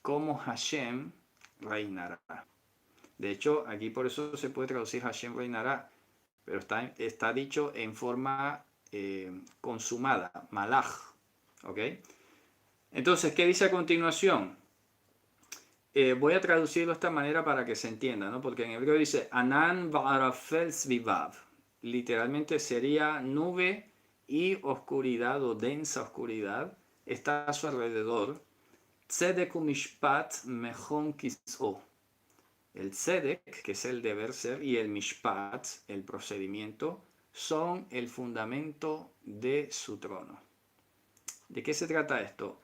como Hashem reinará. De hecho, aquí por eso se puede traducir Hashem reinará, pero está dicho en forma consumada, malach. ¿Ok? Entonces, ¿qué dice a continuación? Voy a traducirlo de esta manera para que se entienda, ¿no? Porque en hebreo dice Anan va'arafel svivav. Literalmente sería nube y oscuridad o densa oscuridad está a su alrededor. Tzedek umishpat mechon kis'o. El tzedek, que es el deber ser, y el mishpat, el procedimiento, son el fundamento de su trono. ¿De qué se trata esto?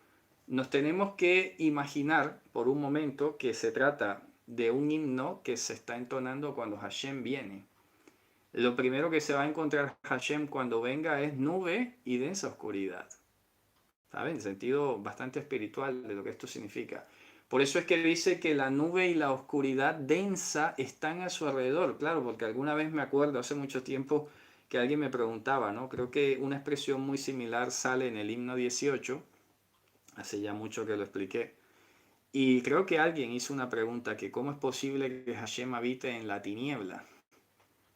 Nos tenemos que imaginar por un momento que se trata de un himno que se está entonando cuando Hashem viene. Lo primero que se va a encontrar Hashem cuando venga es nube y densa oscuridad. ¿Saben? En sentido bastante espiritual de lo que esto significa. Por eso es que dice que la nube y la oscuridad densa están a su alrededor. Claro, porque alguna vez me acuerdo, hace mucho tiempo, que alguien me preguntaba, ¿no? Creo que una expresión muy similar sale en el himno 18. Hace ya mucho que lo expliqué. Y creo que alguien hizo una pregunta, que cómo es posible que Hashem habite en la tiniebla.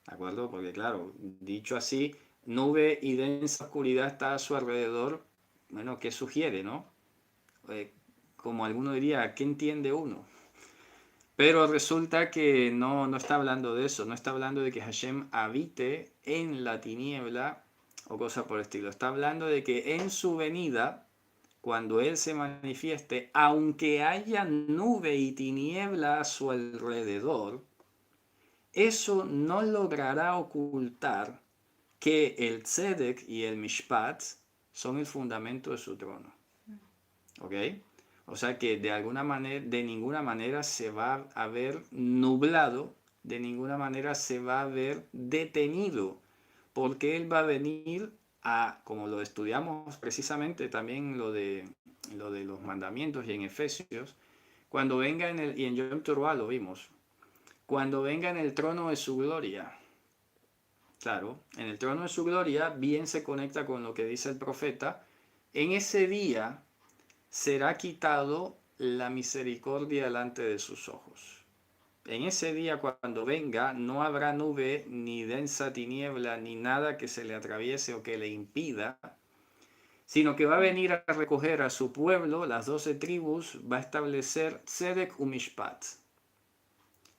¿De acuerdo? Porque claro, dicho así, nube y densa oscuridad está a su alrededor. Bueno, ¿qué sugiere, no? Como alguno diría, ¿qué entiende uno? Pero resulta que no está hablando de eso, no está hablando de que Hashem habite en la tiniebla o cosa por el estilo. Está hablando de que en su venida, cuando Él se manifieste, aunque haya nube y tiniebla a su alrededor, eso no logrará ocultar que el Tzedek y el Mishpat son el fundamento de su trono. ¿Ok? O sea que de alguna manera, de ninguna manera se va a ver nublado, de ninguna manera se va a ver detenido, porque Él va a venir a, como lo estudiamos precisamente también lo de los mandamientos y en Efesios, cuando venga en el, y en Yom Teruah lo vimos, cuando venga en el trono de su gloria. Claro, en el trono de su gloria bien se conecta con lo que dice el profeta. En ese día será quitado la misericordia delante de sus ojos. En ese día cuando venga no habrá nube, ni densa tiniebla, ni nada que se le atraviese o que le impida, sino que va a venir a recoger a su pueblo, las 12 tribus, va a establecer Tzedek Umishpat.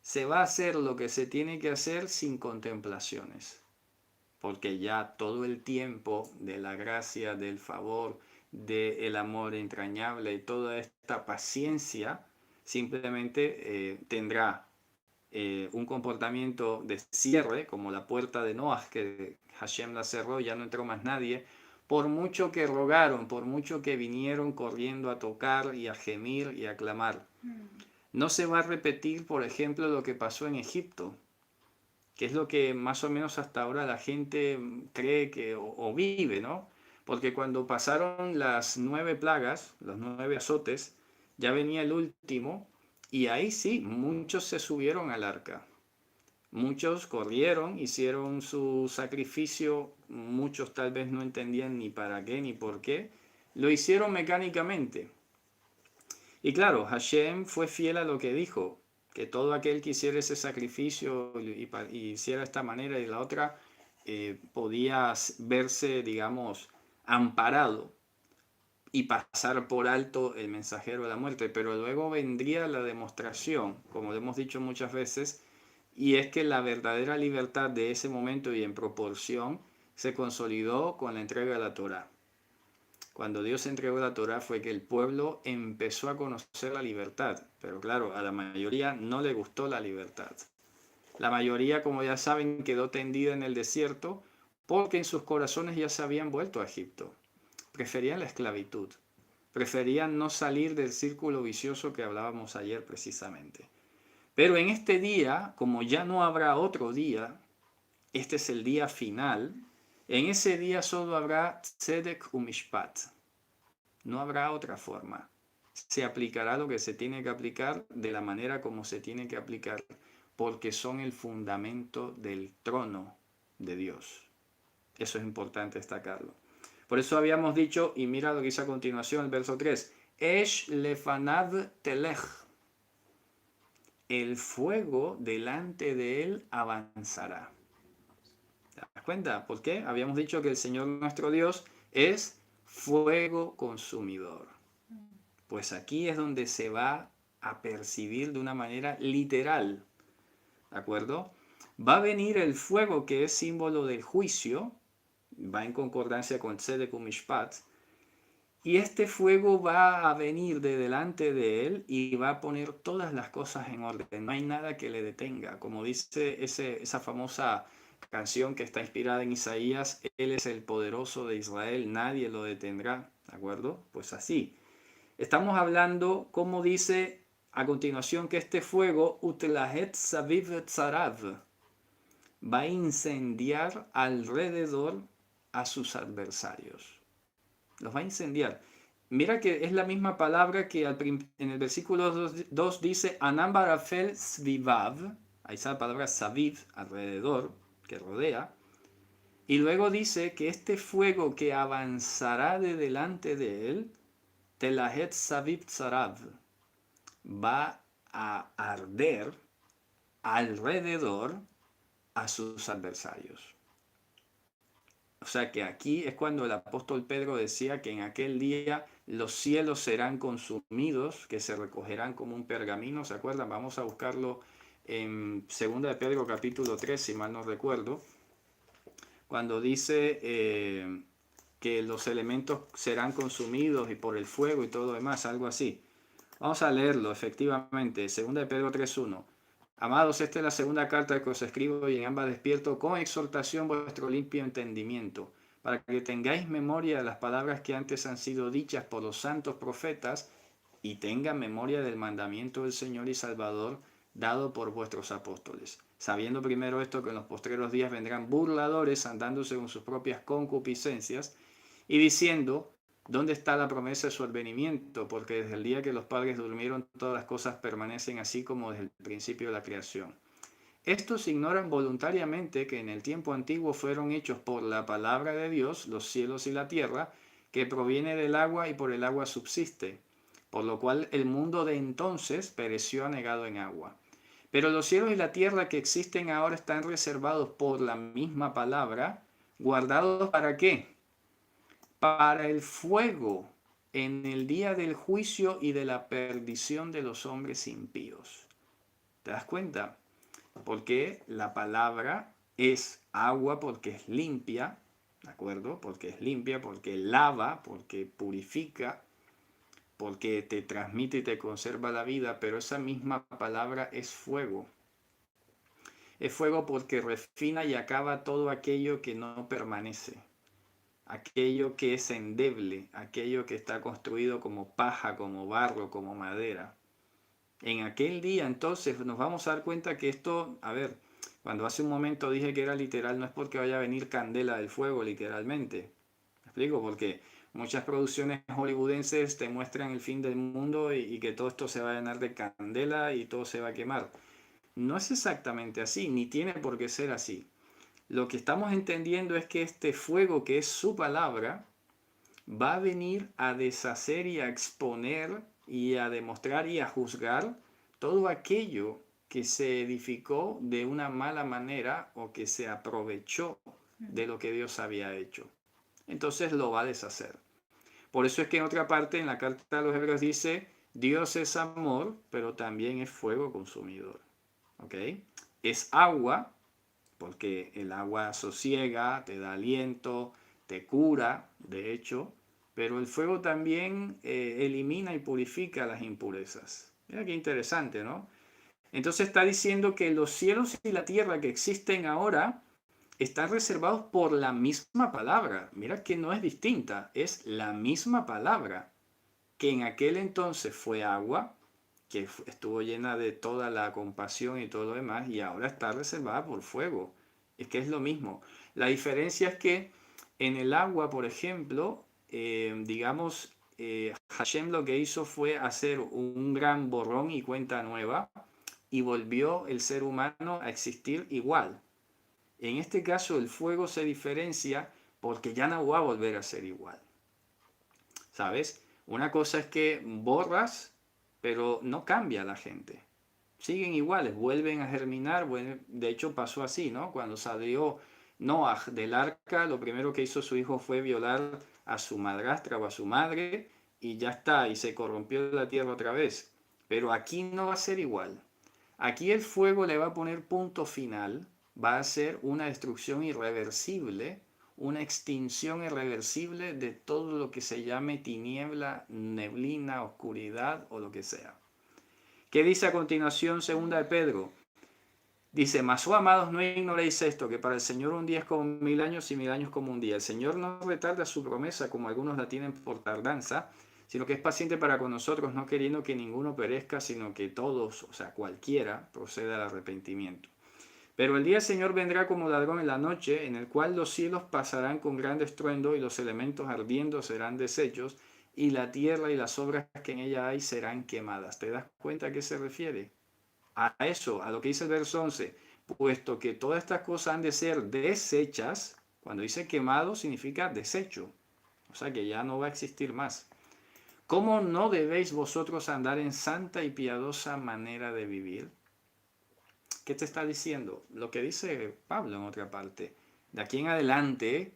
Se va a hacer lo que se tiene que hacer sin contemplaciones, porque ya todo el tiempo de la gracia, del favor, del amor entrañable y toda esta paciencia simplemente tendrá un comportamiento de cierre, como la puerta de Noah, que Hashem la cerró, ya no entró más nadie, por mucho que rogaron, por mucho que vinieron corriendo a tocar y a gemir y a clamar. No se va a repetir, por ejemplo, lo que pasó en Egipto, que es lo que más o menos hasta ahora la gente cree que o vive, ¿no? Porque cuando pasaron las 9 plagas, los 9 azotes, ya venía el último y ahí sí, muchos se subieron al arca. Muchos corrieron, hicieron su sacrificio, muchos tal vez no entendían ni para qué ni por qué, lo hicieron mecánicamente. Y claro, Hashem fue fiel a lo que dijo, que todo aquel que hiciera ese sacrificio y hiciera esta manera y la otra, podía verse, digamos, amparado y pasar por alto el mensajero de la muerte. Pero luego vendría la demostración, como lo hemos dicho muchas veces, y es que la verdadera libertad de ese momento y en proporción se consolidó con la entrega de la Torá. Cuando Dios entregó la Torá fue que el pueblo empezó a conocer la libertad, pero claro, a la mayoría no le gustó la libertad. La mayoría, como ya saben, quedó tendida en el desierto porque en sus corazones ya se habían vuelto a Egipto. Preferían la esclavitud, preferían no salir del círculo vicioso que hablábamos ayer precisamente. Pero en este día, como ya no habrá otro día, este es el día final, en ese día solo habrá Tzedek Umishpat. No habrá otra forma. Se aplicará lo que se tiene que aplicar de la manera como se tiene que aplicar, porque son el fundamento del trono de Dios. Eso es importante destacarlo. Por eso habíamos dicho, y mira lo que dice a continuación el verso 3, Esh lefanav telech. El fuego delante de él avanzará. ¿Te das cuenta? ¿Por qué? Habíamos dicho que el Señor nuestro Dios es fuego consumidor. Pues aquí es donde se va a percibir de una manera literal. ¿De acuerdo? Va a venir el fuego que es símbolo del juicio, va en concordancia con Tzedek Mishpat, y este fuego va a venir de delante de él y va a poner todas las cosas en orden. No hay nada que le detenga. Como dice esa famosa canción que está inspirada en Isaías, Él es el poderoso de Israel, nadie lo detendrá. ¿De acuerdo? Pues así. Estamos hablando, como dice a continuación, que este fuego, Utlahet Saviv Tzarav, va a incendiar alrededor a sus adversarios. Los va a incendiar. Mira que es la misma palabra que en el versículo 2 dice Anam barafel svivav. Ahí está la palabra saviv, alrededor, que rodea. Y luego dice que este fuego que avanzará de delante de él, telahet saviv tzarav, va a arder alrededor a sus adversarios. O sea que aquí es cuando el apóstol Pedro decía que en aquel día los cielos serán consumidos, que se recogerán como un pergamino, ¿se acuerdan? Vamos a buscarlo en 2 de Pedro capítulo 3, si mal no recuerdo, cuando dice que los elementos serán consumidos y por el fuego y todo lo demás, algo así. Vamos a leerlo, efectivamente, 2 de Pedro 3.1. Amados, esta es la segunda carta que os escribo y en ambas despierto con exhortación vuestro limpio entendimiento, para que tengáis memoria de las palabras que antes han sido dichas por los santos profetas y tengan memoria del mandamiento del Señor y Salvador dado por vuestros apóstoles. Sabiendo primero esto, que en los postreros días vendrán burladores andando según sus propias concupiscencias y diciendo: ¿dónde está la promesa de su advenimiento? Porque desde el día que los padres durmieron, todas las cosas permanecen así como desde el principio de la creación. Estos ignoran voluntariamente que en el tiempo antiguo fueron hechos por la palabra de Dios los cielos y la tierra, que proviene del agua y por el agua subsiste, por lo cual el mundo de entonces pereció anegado en agua. Pero los cielos y la tierra que existen ahora están reservados por la misma palabra, guardados ¿para qué? Para el fuego en el día del juicio y de la perdición de los hombres impíos. ¿Te das cuenta? Porque la palabra es agua, porque es limpia, ¿de acuerdo? Porque es limpia, porque lava, porque purifica, porque te transmite y te conserva la vida, pero esa misma palabra es fuego. Es fuego porque refina y acaba todo aquello que no permanece, aquello que es endeble, aquello que está construido como paja, como barro, como madera. En aquel día entonces nos vamos a dar cuenta que esto, a ver, cuando hace un momento dije que era literal, no es porque vaya a venir candela del fuego literalmente. ¿Me explico? Porque muchas producciones hollywoodenses te muestran el fin del mundo y que todo esto se va a llenar de candela y todo se va a quemar. No es exactamente así, ni tiene por qué ser así. Lo que estamos entendiendo es que este fuego, que es su palabra, va a venir a deshacer y a exponer y a demostrar y a juzgar todo aquello que se edificó de una mala manera o que se aprovechó de lo que Dios había hecho. Entonces lo va a deshacer. Por eso es que en otra parte, en la carta a los Hebreos dice: Dios es amor, pero también es fuego consumidor. ¿Ok? Es agua, porque el agua sosiega, te da aliento, te cura, de hecho, pero el fuego también elimina y purifica las impurezas. Mira qué interesante, ¿no? Entonces está diciendo que los cielos y la tierra que existen ahora están reservados por la misma palabra. Mira que no es distinta, es la misma palabra, que en aquel entonces fue agua, que estuvo llena de toda la compasión y todo lo demás, y ahora está reservada por fuego. Es que es lo mismo. La diferencia es que en el agua, por ejemplo, digamos, Hashem lo que hizo fue hacer un gran borrón y cuenta nueva y volvió el ser humano a existir igual. En este caso el fuego se diferencia porque ya no va a volver a ser igual. ¿Sabes? Una cosa es que borras, pero no cambia la gente. Siguen iguales, vuelven a germinar. De hecho, pasó así, ¿no? Cuando salió Noah del arca, lo primero que hizo su hijo fue violar a su madrastra o a su madre y ya está, y se corrompió la tierra otra vez. Pero aquí no va a ser igual. Aquí el fuego le va a poner punto final, va a ser una destrucción irreversible, una extinción irreversible de todo lo que se llame tiniebla, neblina, oscuridad o lo que sea. ¿Qué dice a continuación segunda de Pedro? Dice, mas, oh amados, no ignoréis esto, que para el Señor un día es como 1000 años y 1000 años como un día. El Señor no retarda su promesa, como algunos la tienen por tardanza, sino que es paciente para con nosotros, no queriendo que ninguno perezca, sino que todos, o sea, cualquiera, proceda al arrepentimiento. Pero el día del Señor vendrá como ladrón en la noche, en el cual los cielos pasarán con gran estruendo y los elementos ardiendo serán deshechos, y la tierra y las obras que en ella hay serán quemadas. ¿Te das cuenta a qué se refiere? A eso, a lo que dice el verso 11. Puesto que todas estas cosas han de ser deshechas, cuando dice quemado significa desecho, o sea que ya no va a existir más. ¿Cómo no debéis vosotros andar en santa y piadosa manera de vivir? ¿Qué te está diciendo? Lo que dice Pablo en otra parte. De aquí en adelante,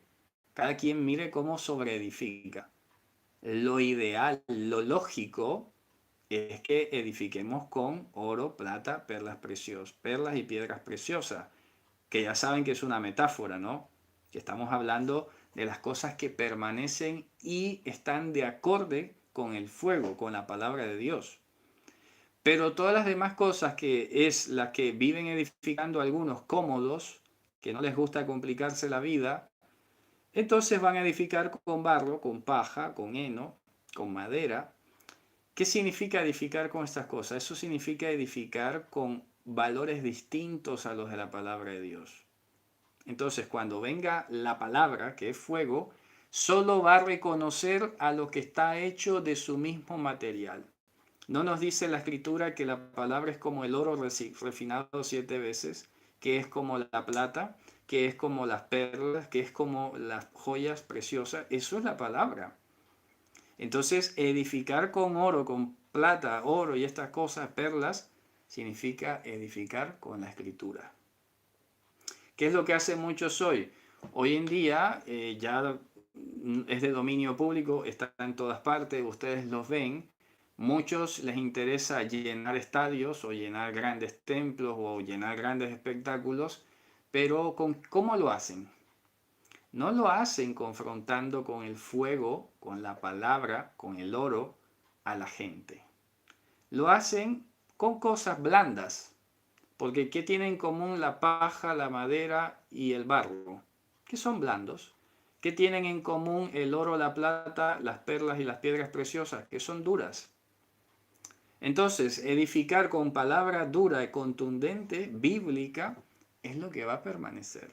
cada quien mire cómo sobreedifica. Lo ideal, lo lógico, es que edifiquemos con oro, plata, perlas y piedras preciosas, que ya saben que es una metáfora, ¿no? Que estamos hablando de las cosas que permanecen y están de acorde con el fuego, con la palabra de Dios. Pero todas las demás cosas que es las que viven edificando algunos cómodos, que no les gusta complicarse la vida, entonces van a edificar con barro, con paja, con heno, con madera. ¿Qué significa edificar con estas cosas? Eso significa edificar con valores distintos a los de la palabra de Dios. Entonces, cuando venga la palabra, que es fuego, solo va a reconocer a lo que está hecho de su mismo material. ¿No nos dice la escritura que la palabra es como el oro refinado 7 veces, que es como la plata, que es como las perlas, que es como las joyas preciosas? Eso es la palabra. Entonces, edificar con oro, con plata, oro y estas cosas, perlas, significa edificar con la escritura. ¿Qué es lo que hacen muchos hoy? Hoy en día ya es de dominio público, está en todas partes, ustedes los ven. Muchos les interesa llenar estadios o llenar grandes templos o llenar grandes espectáculos, pero ¿cómo lo hacen? No lo hacen confrontando con el fuego, con la palabra, con el oro a la gente. Lo hacen con cosas blandas, porque ¿qué tienen en común la paja, la madera y el barro? Que son blandos. ¿Qué tienen en común el oro, la plata, las perlas y las piedras preciosas? Que son duras. Entonces, edificar con palabra dura y contundente, bíblica, es lo que va a permanecer.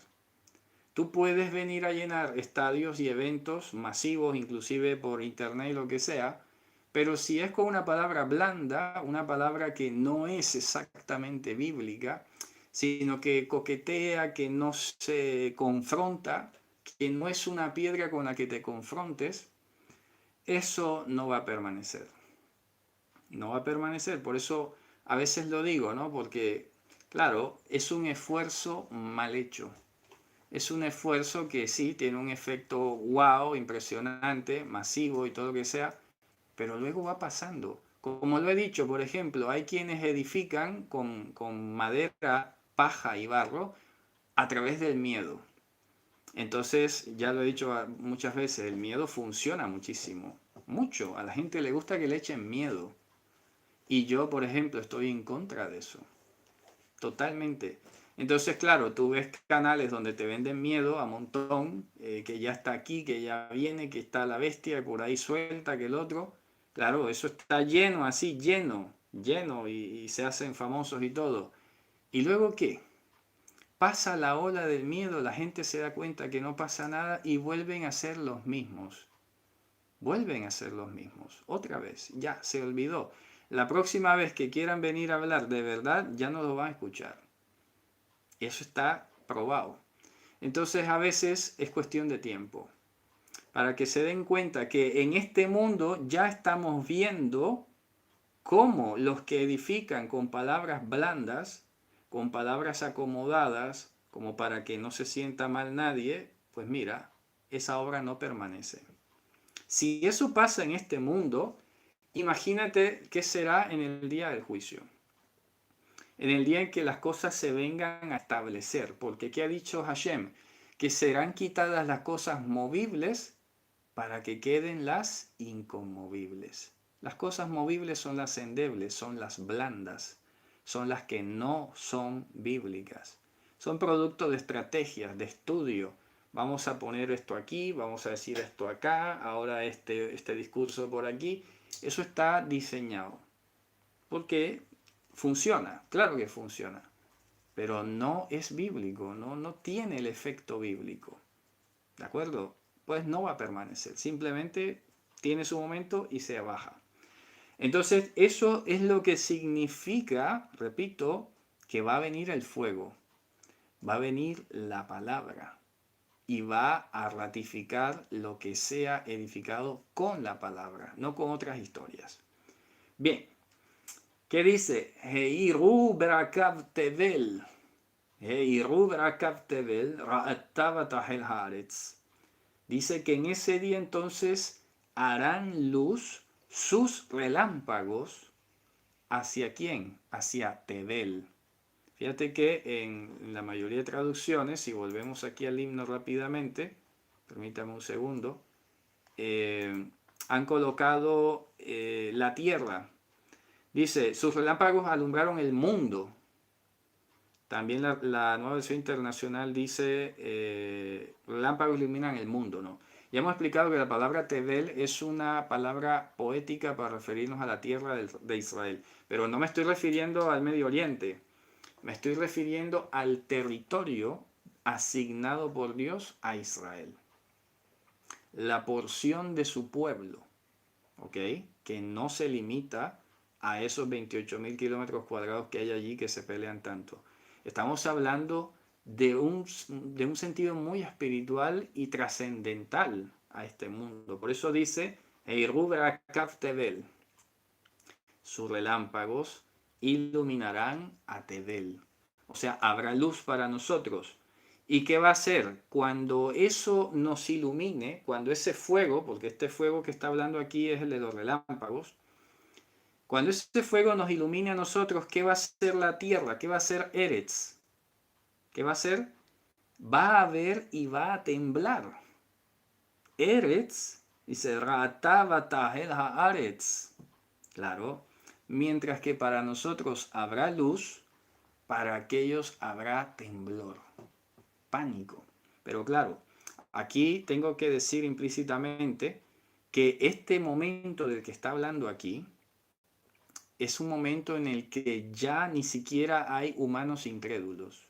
Tú puedes venir a llenar estadios y eventos masivos, inclusive por internet y lo que sea, pero si es con una palabra blanda, una palabra que no es exactamente bíblica, sino que coquetea, que no se confronta, que no es una piedra con la que te confrontes, eso no va a permanecer. No va a permanecer. Por eso a veces lo digo, ¿no? Porque, claro, es un esfuerzo mal hecho. Es un esfuerzo que sí tiene un efecto wow, impresionante, masivo y todo lo que sea, pero luego va pasando. Como lo he dicho, por ejemplo, hay quienes edifican con madera, paja y barro a través del miedo. Entonces, ya lo he dicho muchas veces, el miedo funciona muchísimo, mucho. A la gente le gusta que le echen miedo. Y yo, por ejemplo, estoy en contra de eso. Totalmente. Entonces, claro, tú ves canales donde te venden miedo a montón, que ya está aquí, que ya viene, que está la bestia por ahí suelta, que el otro. Claro, eso está lleno, así, lleno, lleno, y se hacen famosos y todo. ¿Y luego qué? Pasa la ola del miedo, la gente se da cuenta que no pasa nada y vuelven a ser los mismos. Vuelven a ser los mismos. Otra vez, ya se olvidó. La próxima vez que quieran venir a hablar de verdad, ya no lo van a escuchar. Eso está probado. Entonces a veces es cuestión de tiempo. para que se den cuenta que en este mundo ya estamos viendo cómo los que edifican con palabras blandas, con palabras acomodadas, como para que no se sienta mal nadie, pues mira, esa obra no permanece. Si eso pasa en este mundo, imagínate qué será en el día del juicio, en el día en que las cosas se vengan a establecer, porque ¿qué ha dicho Hashem? Que serán quitadas las cosas movibles para que queden las inconmovibles. Las cosas movibles son las endebles, son las blandas, son las que no son bíblicas. Son producto de estrategias, de estudio. Vamos a poner esto aquí, vamos a decir esto acá, ahora este discurso por aquí. Eso está diseñado. Porque funciona, claro que funciona, pero no es bíblico, no tiene el efecto bíblico. ¿De acuerdo? Pues no va a permanecer, simplemente tiene su momento y se baja. Entonces, eso es lo que significa, repito, que va a venir el fuego, va a venir la palabra y va a ratificar lo que sea edificado con la palabra, no con otras historias. Bien, ¿qué dice? Heiru berakav tevel. Heiru berakav tevel ra'atav tahel haaretz. Dice que en ese día entonces harán luz sus relámpagos. ¿Hacia quién? Hacia Tebel. Fíjate que en la mayoría de traducciones, si volvemos aquí al himno rápidamente, permítame un segundo, han colocado la tierra. Dice, sus relámpagos alumbraron el mundo. También la nueva versión internacional dice, relámpagos iluminan el mundo, ¿no? Ya hemos explicado que la palabra Tebel es una palabra poética para referirnos a la tierra de Israel. Pero no me estoy refiriendo al Medio Oriente, me estoy refiriendo al territorio asignado por Dios a Israel. La porción de su pueblo, ¿ok? Que no se limita a esos 28.000 kilómetros cuadrados que hay allí que se pelean tanto. Estamos hablando de un sentido muy espiritual y trascendental a este mundo. Por eso dice, Tebel, sus relámpagos iluminarán a Tebel. O sea, habrá luz para nosotros. ¿Y qué va a hacer? Cuando eso nos ilumine, cuando ese fuego, porque este fuego que está hablando aquí es el de los relámpagos, cuando ese fuego nos ilumine a nosotros, ¿qué va a hacer la tierra? ¿Qué va a hacer Eretz? ¿Qué va a hacer? Va a ver y va a temblar. Eretz, dice, Ra'atavatahel haaretz. Claro, mientras que para nosotros habrá luz, para aquellos habrá temblor, pánico. Pero claro, aquí tengo que decir implícitamente que este momento del que está hablando aquí es un momento en el que ya ni siquiera hay humanos incrédulos.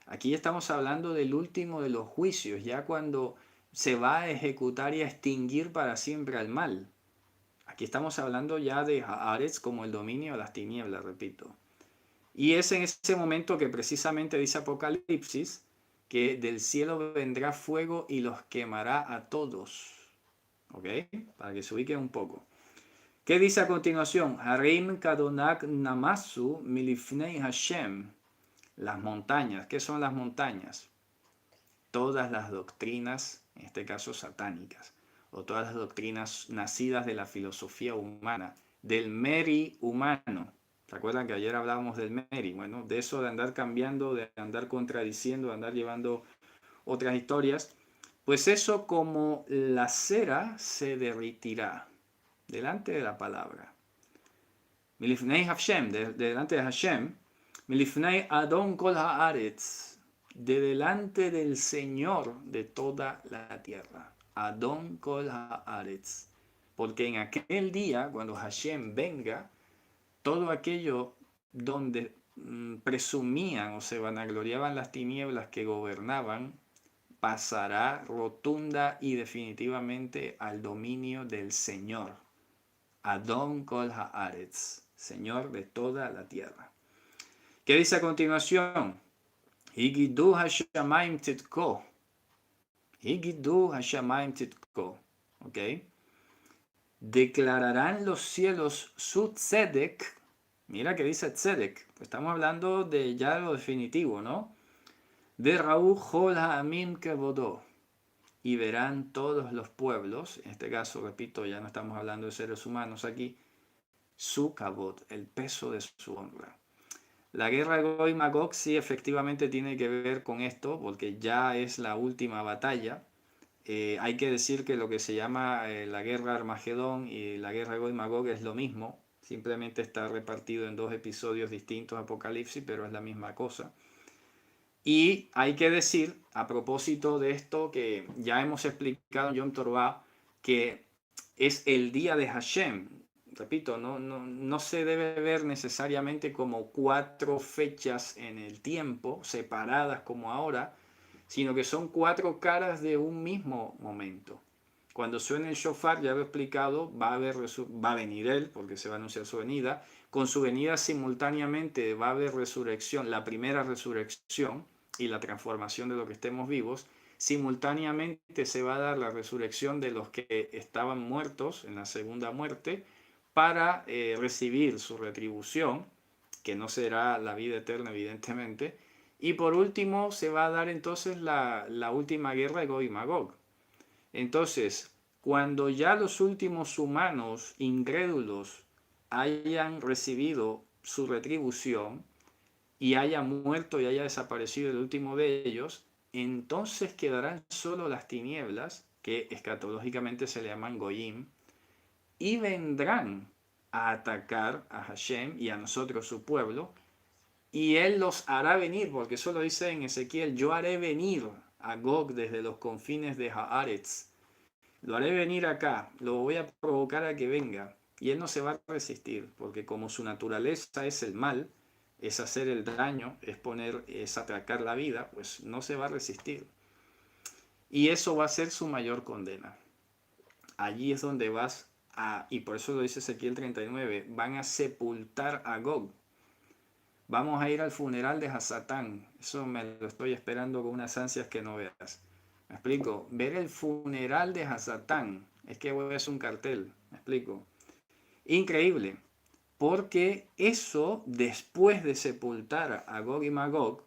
Aquí estamos hablando del último de los juicios, ya cuando se va a ejecutar y a extinguir para siempre al mal. Aquí estamos hablando ya de Haaretz como el dominio de las tinieblas, repito. Y es en ese momento que precisamente dice Apocalipsis que del cielo vendrá fuego y los quemará a todos. ¿Ok? Para que se ubiquen un poco. ¿Qué dice a continuación? Harim Kadonak Namasu Milifnei Hashem. Las montañas. ¿Qué son las montañas? Todas las doctrinas, en este caso satánicas, o todas las doctrinas nacidas de la filosofía humana, del meri humano. ¿Se acuerdan que ayer hablábamos del meri? Bueno, de eso de andar cambiando, de andar contradiciendo, de andar llevando otras historias. Pues eso como la cera se derritirá delante de la palabra. Milifnei Hashem, delante de Hashem, Milifnei Adon Kol Haaretz, de delante del Señor de toda la tierra. Adon Kol Haaretz. Porque en aquel día, cuando Hashem venga, todo aquello donde presumían o se vanagloriaban las tinieblas que gobernaban, pasará rotunda y definitivamente al dominio del Señor. Adon Kol Haaretz, Señor de toda la tierra. ¿Qué dice a continuación? Higidu Hashamayim Titko. Higidu hashamayim titko. ¿Ok? Declararán los cielos su tzedek. Mira que dice tzedek. Estamos hablando de ya lo definitivo, ¿no? De Raú Jol Ha'amim Kevodó. Y verán todos los pueblos, en este caso, repito, ya no estamos hablando de seres humanos aquí, su kabod, el peso de su honra. La guerra de Gog y Magog sí efectivamente tiene que ver con esto, porque ya es la última batalla. Hay que decir que lo que se llama la guerra Armagedón y la guerra de Gog y Magog es lo mismo, simplemente está repartido en dos episodios distintos, Apocalipsis, pero es la misma cosa. Y hay que decir, a propósito de esto que ya hemos explicado en Yom Torah, que es el día de Hashem. Repito, no se debe ver necesariamente como 4 fechas en el tiempo, separadas como ahora, sino que son 4 caras de un mismo momento. Cuando suene el shofar, ya lo he explicado, va a venir él, porque se va a anunciar su venida. Con su venida simultáneamente va a haber resurrección, la primera resurrección y la transformación de lo que estemos vivos. Simultáneamente se va a dar la resurrección de los que estaban muertos en la segunda muerte para recibir su retribución, que no será la vida eterna evidentemente. Y por último se va a dar entonces la última guerra de Gog y Magog. Entonces, cuando ya los últimos humanos incrédulos hayan recibido su retribución y haya muerto y haya desaparecido el último de ellos, entonces quedarán solo las tinieblas, que escatológicamente se le llaman Goyim, y vendrán a atacar a Hashem y a nosotros, su pueblo, y él los hará venir, porque eso lo dice en Ezequiel, yo haré venir a Gog desde los confines de Haaretz. Lo haré venir acá, lo voy a provocar a que venga. Y él no se va a resistir, porque como su naturaleza es el mal, es hacer el daño, es atracar la vida, pues no se va a resistir. Y eso va a ser su mayor condena. Allí es donde y por eso lo dice Ezequiel 39, van a sepultar a Gog. Vamos a ir al funeral de Hasatán. Eso me lo estoy esperando con unas ansias que no veas. ¿Me explico? Ver el funeral de Hasatán. Es que es un cartel. ¿Me explico? Increíble. Porque eso, después de sepultar a Gog y Magog,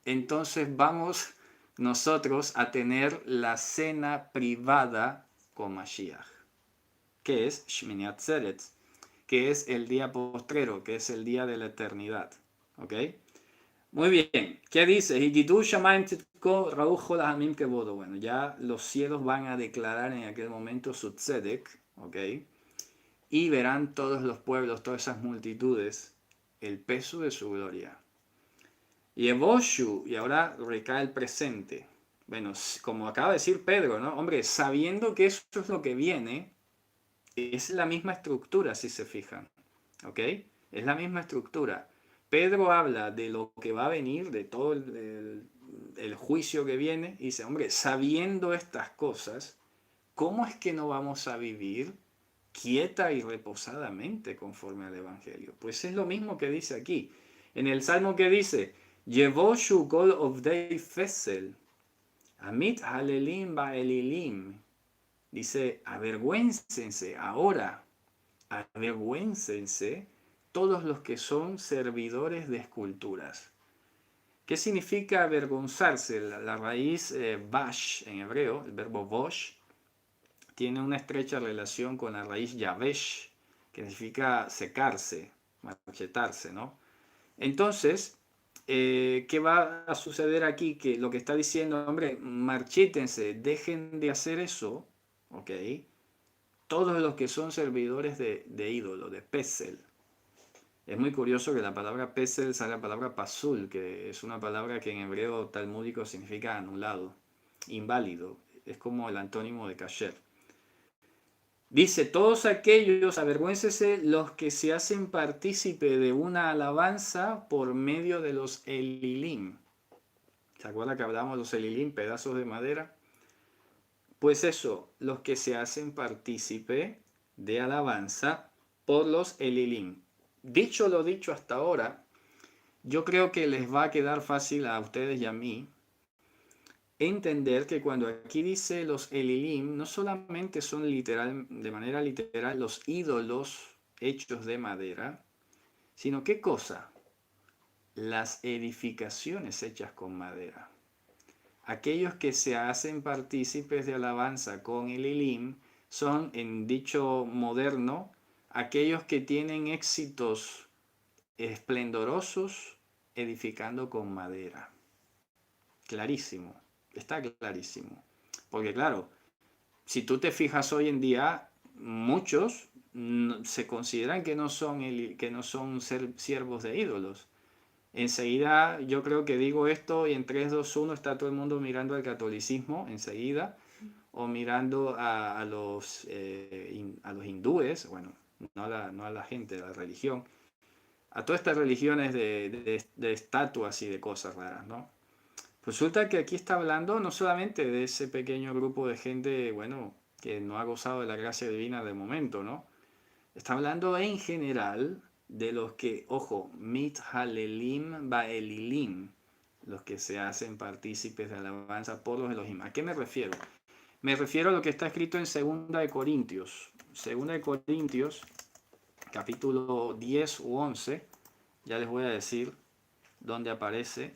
entonces vamos nosotros a tener la cena privada con Mashiach, que es Shmini Atzeres, que es el día postrero, que es el día de la eternidad. ¿Ok? Muy bien. ¿Qué dice? Bueno, ya los cielos van a declarar en aquel momento su tzedek, ¿ok? Y verán todos los pueblos, todas esas multitudes, el peso de su gloria. Y Evoshu, y ahora recae el presente. Bueno, como acaba de decir Pedro, ¿no? Hombre, sabiendo que eso es lo que viene, es la misma estructura, si se fijan, ¿ok? Es la misma estructura. Pedro habla de lo que va a venir, de todo el juicio que viene, y dice, hombre, sabiendo estas cosas, ¿cómo es que no vamos a vivir quieta y reposadamente conforme al Evangelio? Pues es lo mismo que dice aquí. En el Salmo que dice, Yevoshu kol ovdei fesel, amit halelim ba'elilim. Dice, avergüéncense ahora, avergüéncense todos los que son servidores de esculturas. ¿Qué significa avergonzarse? La raíz bash en hebreo, el verbo bosh, tiene una estrecha relación con la raíz yavesh, que significa secarse, marchitarse, ¿no? Entonces, ¿qué va a suceder aquí? Que lo que está diciendo, hombre, marchítense, dejen de hacer eso, ¿ok? Todos los que son servidores de ídolo, de Pesel. Es muy curioso que la palabra Pesel sale la palabra Pasul, que es una palabra que en hebreo talmúdico significa anulado, inválido. Es como el antónimo de kasher. Dice, todos aquellos, avergüéncese los que se hacen partícipe de una alabanza por medio de los elilim. ¿Se acuerda que hablamos de los elilim, pedazos de madera? Pues eso, los que se hacen partícipe de alabanza por los elilim. Dicho lo dicho hasta ahora, yo creo que les va a quedar fácil a ustedes y a mí entender que cuando aquí dice los Elilim, no solamente son literal, de manera literal los ídolos hechos de madera, sino ¿qué cosa? Las edificaciones hechas con madera. Aquellos que se hacen partícipes de alabanza con el Elim son, en dicho moderno, aquellos que tienen éxitos esplendorosos edificando con madera. Clarísimo, está clarísimo. Porque claro, si tú te fijas hoy en día, muchos se consideran que no son siervos de ídolos. Enseguida yo creo que digo esto y en 3, 2, 1 está todo el mundo mirando al catolicismo enseguida o mirando a los hindúes, bueno, no a la gente, a la religión, a todas estas religiones de estatuas y de cosas raras, ¿no? Resulta que aquí está hablando no solamente de ese pequeño grupo de gente, bueno, que no ha gozado de la gracia divina de momento, ¿no? Está hablando en general de los que, ojo, mit halelim baelilim, los que se hacen partícipes de alabanza por los Elohim. ¿A qué me refiero? Me refiero a lo que está escrito en 2 de Corintios. 2 de Corintios, capítulo 10 u 11, ya les voy a decir dónde aparece.